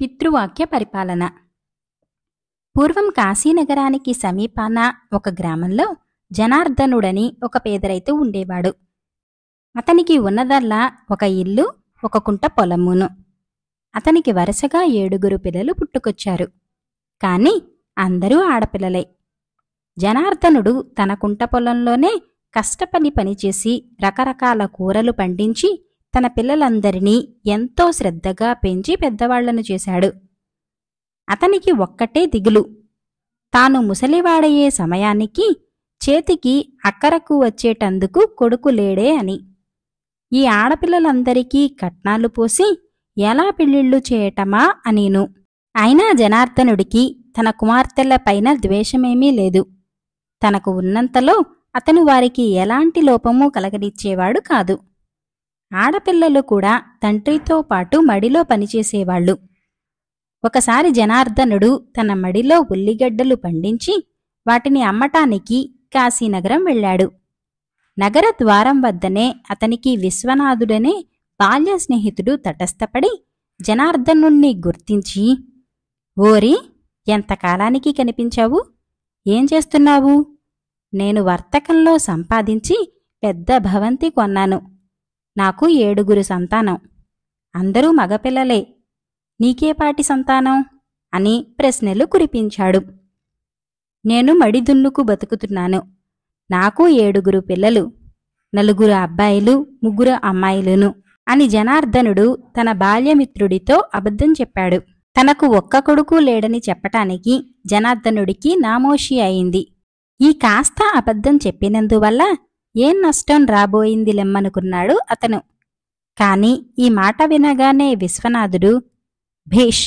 పితృవాక్య పరిపాలన. పూర్వం కాశీనగరానికి సమీపాన ఒక గ్రామంలో జనార్దనుడని ఒక పేదరైతు ఉండేవాడు. అతనికి ఉన్నదల్లా ఒక ఇల్లు, ఒక కుంట పొలమును. అతనికి వరుసగా 7 పిల్లలు పుట్టుకొచ్చారు. కాని అందరూ ఆడపిల్లలే. జనార్దనుడు తన కుంట పొలంలోనే కష్టపడి పనిచేసి రకరకాల కూరలు పండించి తన పిల్లలందరినీ ఎంతో శ్రద్ధగా పెంచి పెద్దవాళ్లను చేశాడు. అతనికి ఒక్కటే దిగులు, తాను ముసలివాడయ్యే సమయానికి చేతికి అక్కరకు వచ్చేటందుకు కొడుకు లేడే అని. ఈ ఆడపిల్లలందరికీ కట్నాలు పోసి ఎలా పెళ్ళిళ్ళు చేయటమా అనీను. అయినా జనార్దనుడికి తన కుమార్తెలపైన ద్వేషమేమీ లేదు. తనకు ఉన్నంతలో అతను వారికి ఎలాంటి లోపమూ కలగనిచ్చేవాడు కాదు. ఆడపిల్లలు కూడా తండ్రితో పాటు మడిలో పనిచేసేవాళ్లు. ఒకసారి జనార్దనుడు తన మడిలో ఉల్లిగడ్డలు పండించి వాటిని అమ్మటానికి కాశీనగరం వెళ్ళాడు. నగర ద్వారం వద్దనే అతనికి విశ్వనాథుడనే బాల్య స్నేహితుడు తటస్థపడి జనార్దనుణ్ణి గుర్తించి, ఓరి, ఎంతకాలానికి కనిపించావు? ఏం చేస్తున్నావు? నేను వర్తకంలో సంపాదించి పెద్ద భవంతి కొన్నాను. నాకు 7 సంతానం. అందరూ మగపిల్లలే. నీకేపాటి సంతానం అని ప్రశ్నలు కురిపించాడు. నేను మడిదున్నుకు బతుకుతున్నాను. నాకు 7 పిల్లలు, 4 అబ్బాయిలు, 3 అమ్మాయిలును అని జనార్దనుడు తన బాల్యమిత్రుడితో అబద్ధం చెప్పాడు. తనకు ఒక్క కొడుకు లేడని చెప్పటానికి జనార్దనుడికి నామోషి అయింది. ఈ కాస్త అబద్ధం చెప్పినందువల్ల ఏం నష్టం రాబోయిందిలెమ్మనుకున్నాడు అతను. కాని ఈ మాట వినగానే విశ్వనాథుడు, భేష్,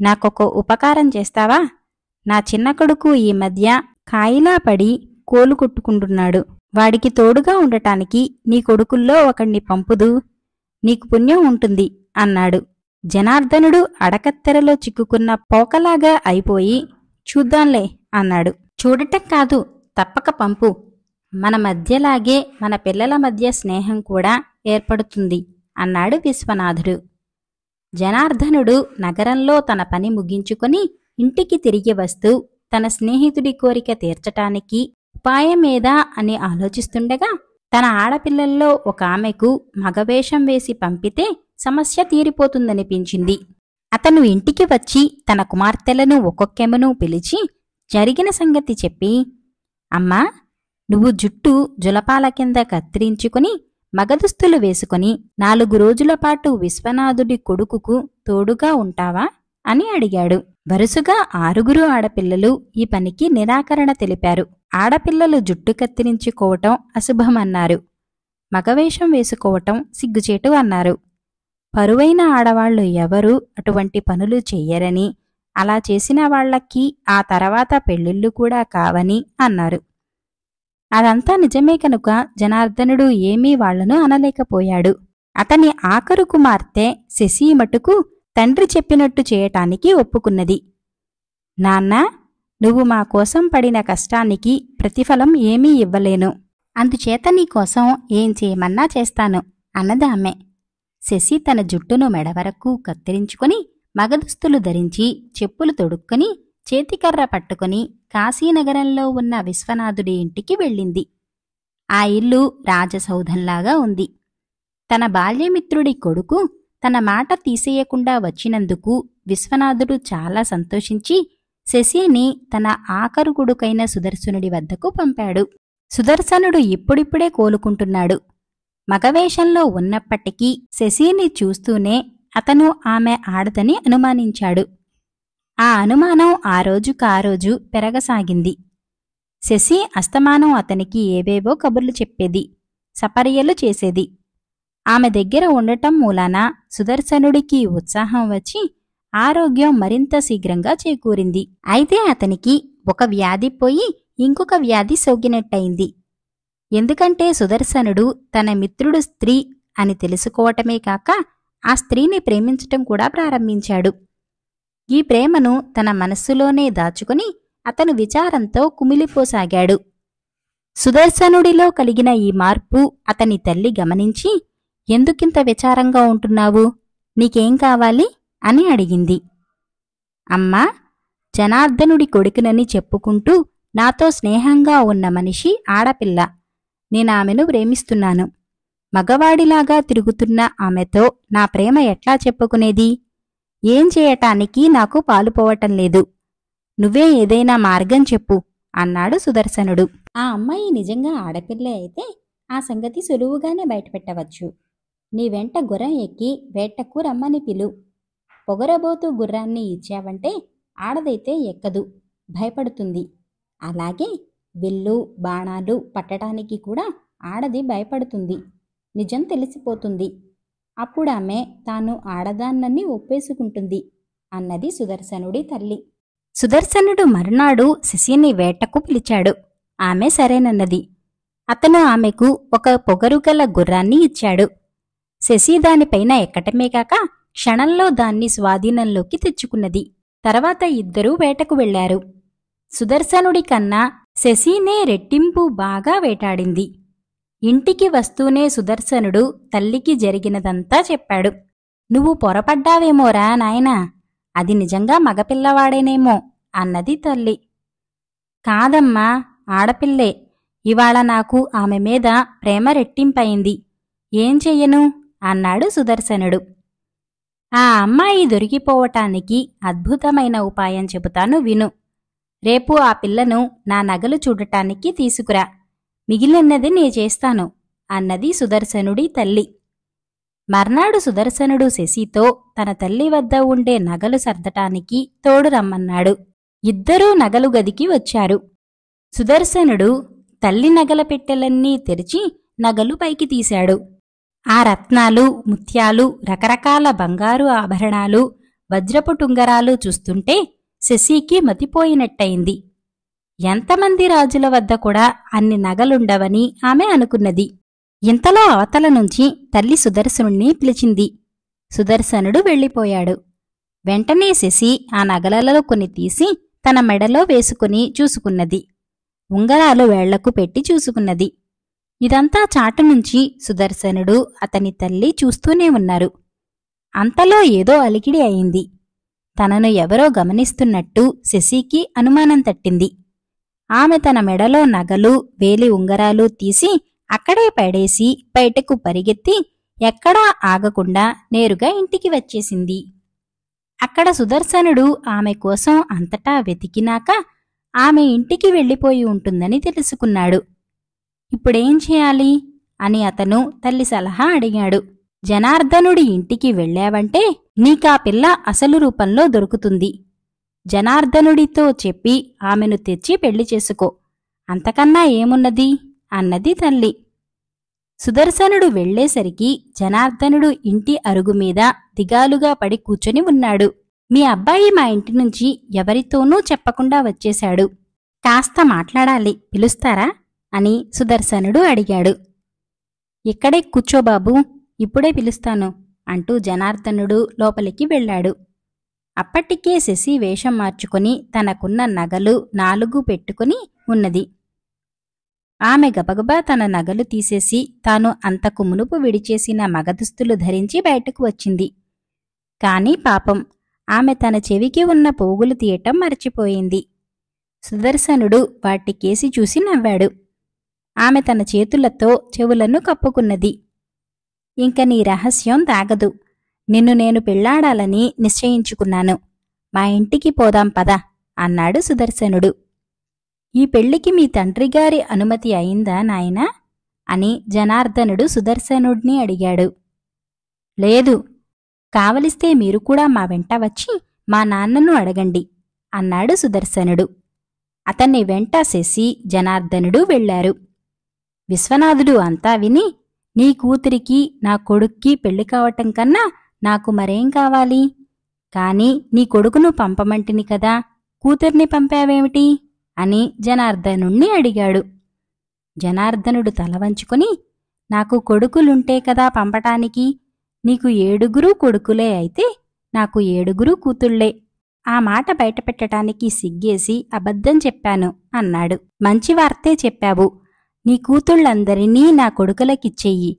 నాకొక ఉపకారం చేస్తావా? నా చిన్న కొడుకు ఈ మధ్య కాయిలా పడి కోలుకొట్టుకుంటున్నాడు. వాడికి తోడుగా ఉండటానికి నీ కొడుకుల్లో ఒకణ్ణి పంపుదు, నీకు పుణ్యం ఉంటుంది అన్నాడు. జనార్దనుడు అడకత్తెరలో చిక్కుకున్న పోకలాగా అయిపోయి, చూద్దాంలే అన్నాడు. చూడటం కాదు, తప్పక పంపు. మన మధ్యలాగే మన పిల్లల మధ్య స్నేహం కూడా ఏర్పడుతుంది అన్నాడు విశ్వనాథుడు. జనార్దనుడు నగరంలో తన పని ముగించుకొని ఇంటికి తిరిగి వస్తూ తన స్నేహితుడి కోరిక తీర్చటానికి ఉపాయమేదా అని ఆలోచిస్తుండగా తన ఆడపిల్లల్లో ఒక ఆమెకు మగవేషం వేసి పంపితే సమస్య తీరిపోతుందనిపించింది. అతను ఇంటికి వచ్చి తన కుమార్తెలను ఒక్కొక్కెమను పిలిచి జరిగిన సంగతి చెప్పి, అమ్మా, నువ్వు జుట్టు జులపాల కింద కత్తిరించుకుని మగదుస్తులు వేసుకుని 4 రోజులపాటు విశ్వనాథుడి కొడుకుకు తోడుగా ఉంటావా అని అడిగాడు. వరుసగా 6 ఆడపిల్లలు ఈ పనికి నిరాకరణ తెలిపారు. ఆడపిల్లలు జుట్టు కత్తిరించుకోవటం అశుభమన్నారు. మగవేషం వేసుకోవటం సిగ్గుచేటు అన్నారు. పరువైన ఆడవాళ్లు ఎవరూ అటువంటి పనులు చెయ్యరని, అలా చేసిన వాళ్లకి ఆ తర్వాత పెళ్ళిళ్ళు కూడా కావని అన్నారు. అదంతా నిజమే కనుక జనార్దనుడు ఏమీ వాళ్లను అనలేకపోయాడు. అతని ఆఖరు కుమార్తె శశి మటుకు తండ్రి చెప్పినట్టు చేయటానికి ఒప్పుకున్నది. నాన్నా, నువ్వు మా కోసం పడిన కష్టానికి ప్రతిఫలం ఏమీ ఇవ్వలేను. అందుచేత నీకోసం ఏం చేయమన్నా చేస్తాను అన్నదామె. శశి తన జుట్టును మెడవరకు కత్తిరించుకుని మగదుస్తులు ధరించి చెప్పులు తొడుక్కుని చేతికర్ర పట్టుకుని కాశీనగరంలో ఉన్న విశ్వనాథుడి ఇంటికి వెళ్ళింది. ఆ ఇల్లు రాజసౌధంలాగా ఉంది. తన బాల్యమిత్రుడి కొడుకు తన మాట తీసేయకుండా వచ్చినందుకు విశ్వనాథుడు చాలా సంతోషించి శశిని తన ఆఖరు కొడుకైన సుదర్శనుడి వద్దకు పంపాడు. సుదర్శనుడు ఇప్పుడిప్పుడే కోలుకుంటున్నాడు. మగవేషంలో ఉన్నప్పటికీ శశిని చూస్తూనే అతను ఆమె ఆడదని అనుమానించాడు. ఆ అనుమానం ఆ రోజుకారోజు పెరగసాగింది. శశి అస్తమానం అతనికి ఏవేవో కబుర్లు చెప్పేది, సపర్యలు చేసేది. ఆమె దగ్గర ఉండటం మూలాన సుదర్శనుడికి ఉత్సాహం వచ్చి ఆరోగ్యం మరింత శీఘ్రంగా చేకూరింది. అయితే అతనికి ఒక వ్యాధి పోయి ఇంకొక వ్యాధి సోకినట్టయింది. ఎందుకంటే సుదర్శనుడు తన మిత్రుడు స్త్రీ అని తెలుసుకోవటమే కాక ఆ స్త్రీని ప్రేమించటం కూడా ప్రారంభించాడు. ఈ ప్రేమను తన మనస్సులోనే దాచుకుని అతను విచారంతో కుమిలిపోసాగాడు. సుదర్శనుడిలో కలిగిన ఈ మార్పు అతని తల్లి గమనించి, ఎందుకింత విచారంగా ఉంటున్నావు? నీకేం కావాలి అని అడిగింది. అమ్మా, జనార్దనుడి కొడుకునని చెప్పుకుంటూ నాతో స్నేహంగా ఉన్న మనిషి ఆడపిల్ల. నేనామెను ప్రేమిస్తున్నాను. మగవాడిలాగా తిరుగుతున్న ఆమెతో నా ప్రేమ ఎట్లా చెప్పుకునేది? ఏం చేయటానికి నాకు పాలుపోవటం లేదు. నువ్వే ఏదైనా మార్గం చెప్పు అన్నాడు సుదర్శనుడు. ఆ అమ్మాయి నిజంగా ఆడపిల్లే అయితే ఆ సంగతి సులువుగానే బయటపెట్టవచ్చు. నీ వెంట గుర్రం ఎక్కి వేటకు రమ్మని పిలు. పొగరబోతూ గుర్రాన్ని ఇచ్చావంటే ఆడదైతే ఎక్కదు, భయపడుతుంది. అలాగే విల్లు బాణాలు పట్టడానికి కూడా ఆడది భయపడుతుంది. నిజం తెలిసిపోతుంది. అప్పుడామె తాను ఆడదాన్నని ఒప్పేసుకుంటుంది అన్నది సుదర్శనుడి తల్లి. సుదర్శనుడు మరునాడు శశిని వేటకు పిలిచాడు. ఆమె సరేనన్నది. అతను ఆమెకు ఒక పొగరుగల గుర్రాన్ని ఇచ్చాడు. శశి దానిపైన ఎక్కటమే కాక క్షణంలో దాన్ని స్వాధీనంలోకి తెచ్చుకున్నది. తర్వాత ఇద్దరూ వేటకు వెళ్లారు. సుదర్శనుడి కన్నా శశినే రెట్టింపు బాగా వేటాడింది. ఇంటికి వస్తూనే సుదర్శనుడు తల్లికి జరిగినదంతా చెప్పాడు. నువ్వు పొరపడ్డావేమోరా నాయనా, అది నిజంగా మగపిల్లవాడేనేమో అన్నది తల్లి. కాదమ్మా, ఆడపిల్లే. ఇవాళ నాకు ఆమె మీద ప్రేమ రెట్టింపయింది. ఏం చెయ్యను అన్నాడు సుదర్శనుడు. ఆ అమ్మాయి దొరికిపోవటానికి అద్భుతమైన ఉపాయం చెబుతాను విను. రేపు ఆ పిల్లను నా నగలు చూడటానికి తీసుకురా. మిగిలినది నే చేస్తాను అన్నది సుదర్శనుడి తల్లి. మర్నాడు సుదర్శనుడు శశితో తన తల్లి వద్ద ఉండే నగలు సర్దటానికి తోడు రమ్మన్నాడు. ఇద్దరూ నగలు గదికి వచ్చారు. సుదర్శనుడు తల్లి నగల పెట్టెలన్నీ తెరిచి నగలు పైకి తీశాడు. ఆ రత్నాలు, ముత్యాలు, రకరకాల బంగారు ఆభరణాలు, వజ్రపు టుంగరాలు చూస్తుంటే శశికి మతిపోయినట్టయింది. ఎంతమంది రాజుల వద్ద కూడా అన్ని నగలుండవని ఆమె అనుకున్నది. ఇంతలో అవతల నుంచి తల్లి సుదర్శనుణ్ణి పిలిచింది. సుదర్శనుడు వెళ్ళిపోయాడు. వెంటనే శశి ఆ నగలలో కొన్ని తీసి తన మెడలో వేసుకుని చూసుకున్నది. ఉంగరాలు వేళ్లకు పెట్టి చూసుకున్నది. ఇదంతా చాటునుంచి సుదర్శనుడు అతని తల్లి చూస్తూనే ఉన్నారు. అంతలో ఏదో అలికిడి అయింది. తనను ఎవరో గమనిస్తున్నట్టు శశికి అనుమానం తట్టింది. ఆమె తన మెడలో నగలు, వేలి ఉంగరాలు తీసి అక్కడే పడేసి బయటకు పరిగెత్తి ఎక్కడా ఆగకుండా నేరుగా ఇంటికి వచ్చేసింది. అక్కడ సుదర్శనుడు ఆమె కోసం అంతటా వెతికినాక ఆమె ఇంటికి వెళ్ళిపోయి ఉంటుందని తెలుసుకున్నాడు. ఇప్పుడేం చేయాలి అని అతను తల్లి సలహా అడిగాడు. జనార్దనుడి ఇంటికి వెళ్ళావంటే నీకా పిల్ల అసలు రూపంలో దొరుకుతుంది. జనార్దనుడితో చెప్పి ఆమెను తెచ్చి పెళ్లి చేసుకో. అంతకన్నా ఏమున్నది అన్నది తల్లి. సుదర్శనుడు వెళ్లేసరికి జనార్దనుడు ఇంటి అరుగుమీద దిగాలుగా పడి కూర్చొని ఉన్నాడు. మీ అబ్బాయి మా ఇంటి నుంచి ఎవరితోనూ చెప్పకుండా వచ్చేశాడు. కాస్త మాట్లాడాలి, పిలుస్తారా అని సుదర్శనుడు అడిగాడు. ఇక్కడే కూర్చోబాబూ, ఇప్పుడే పిలుస్తాను అంటూ జనార్దనుడు లోపలికి వెళ్ళాడు. అప్పటికే శశి వేషం మార్చుకుని తనకున్న నగలు 4 పెట్టుకుని ఉన్నది. ఆమె గబగబా తన నగలు తీసేసి తాను అంతకు మునుపు విడిచేసిన మగదుస్తులు ధరించి బయటకు వచ్చింది. కాని పాపం ఆమె తన చెవికి ఉన్న పోగులు తీయటం మర్చిపోయింది. సుదర్శనుడు వాటికేసి చూసి నవ్వాడు. ఆమె తన చేతులతో చెవులను కప్పుకున్నది. ఇంక నీ రహస్యం దాగదు. నిన్ను నేను పెళ్లాడాలని నిశ్చయించుకున్నాను. మా ఇంటికి పోదాం పద అన్నాడు సుదర్శనుడు. ఈ పెళ్లికి మీ తండ్రిగారి అనుమతి అయిందా నాయనా అని జనార్దనుడు సుదర్శనుడిని అడిగాడు. లేదు, కావలిస్తే మీరు కూడా మా వెంట వచ్చి మా నాన్నను అడగండి అన్నాడు సుదర్శనుడు. అతన్ని వెంట శశి, జనార్దనుడు వెళ్లారు. విశ్వనాథుడు అంతా విని, నీ కూతురికి నా కొడుక్కి పెళ్లి కావటం కన్నా నాకు మరేం కావాలి? కాని నీ కొడుకును పంపమంటిని కదా, కూతుర్ని పంపావేమిటి అని జనార్దనుణ్ణి అడిగాడు. జనార్దనుడు తల వంచుకుని, నాకు కొడుకులుంటే కదా పంపటానికి. నీకు 7 కొడుకులే అయితే నాకు 7 కూతుళ్లే. ఆ మాట బయటపెట్టటానికి సిగ్గేసి అబద్ధం చెప్పాను అన్నాడు. మంచి వార్తే చెప్పావు. నీ కూతుళ్ళందరినీ నా కొడుకులకిచ్చెయ్యి.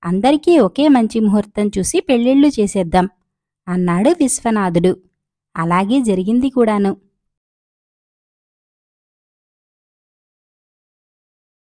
అందరికీ ఒకే మంచి ముహూర్తం చూసి పెళ్ళిళ్ళు చేసేద్దాం అన్నాడు విశ్వనాథుడు. అలాగే జరిగింది కూడాను.